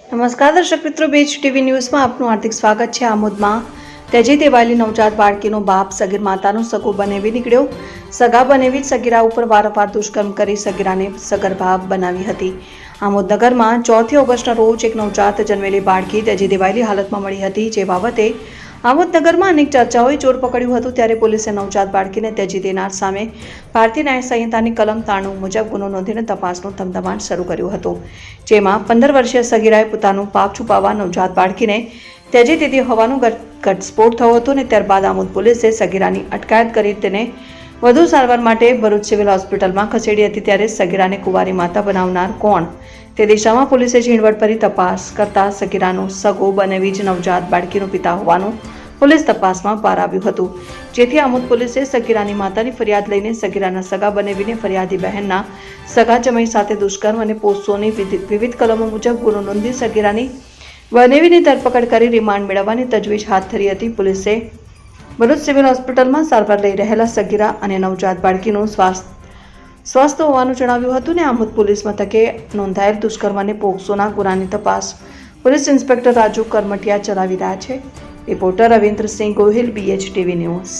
નમસ્કાર દર્શક મિત્રો, BH ટીવી ન્યૂઝમાં આપનું હાર્દિક સ્વાગત છે। આમોદમાં ત્યજી દેવાયેલી નવજાત બાળકીનો બાપ સગીર માતાનું સગો બનેવી નીકળ્યો। સગા બનેવી સગીરા ઉપર વારંવાર દુષ્કર્મ કરી સગીરાને સગર્ભા બનાવી હતી। આમોદ નગરમાં 4 ઓગસ્ટના રોજ એક નવજાત જન્મેલી બાળકી ત્યજી દેવાયેલી હાલતમાં મળી હતી, જે બાબતે આમોદ નગરમાં અનેક ચર્ચાઓએ જોર પકડ્યું હતું। ત્યારે પોલીસે નવજાત બાળકીને ત્યજી દેનાર સામે ભારતીય ન્યાય સંહિતાની કલમ 93 મુજબ ગુનો નોંધીને તપાસનો ધમધમાટ શરૂ કર્યો હતો, જેમાં 15 વર્ષીય સગીરાએ પોતાનું પાપ છુપાવવા નવજાત બાળકીને ત્યજી દીધી હોવાનો ઘટસ્ફોટ થયો હતો અને ત્યારબાદ આમોદ પોલીસે સગીરાની અટકાયત કરી તેને વધુ સારવાર માટે ભરૂચ સિવિલ હોસ્પિટલમાં ખસેડી હતી। ત્યારે સગીરાને કુંવારી માતા બનાવનાર કોણ તે દિશામાં પોલીસે ઝીણવટભરી તપાસ કરતા સગીરાનો સગો બનેવી જ નવજાત બાળકીનો પિતા હોવાનું પોલીસ તપાસમાં બહાર આવ્યું હતું, જેથી આમોદ પોલીસે સગીરાની માતાની ફરિયાદ લઈને સગીરાના સગા બનેવીને ફરિયાદી બહેનના સગા જમાઈ સાથે દુષ્કર્મ અને પોક્સોની વિવિધ કલમો મુજબ ગુનો નોંધી સગીરાની બનેવીની ધરપકડ કરી રિમાન્ડ મેળવવાની તજવીજ હાથ ધરી હતી। પોલીસે ભરૂચ સિવિલ હોસ્પિટલમાં સારવાર લઈ રહેલા સગીરા અને નવજાત બાળકીનું સ્વસ્થ હોવાનું જણાવ્યું હતું અને આમોદ પોલીસ મથકે નોંધાયેલ દુષ્કર્મ અને પોક્સોના ગુનાની તપાસ પોલીસ ઇન્સ્પેક્ટર રાજુ કરમટિયા ચલાવી રહ્યા છે। Reporter Ravindrasinh Gohil, BH TV news.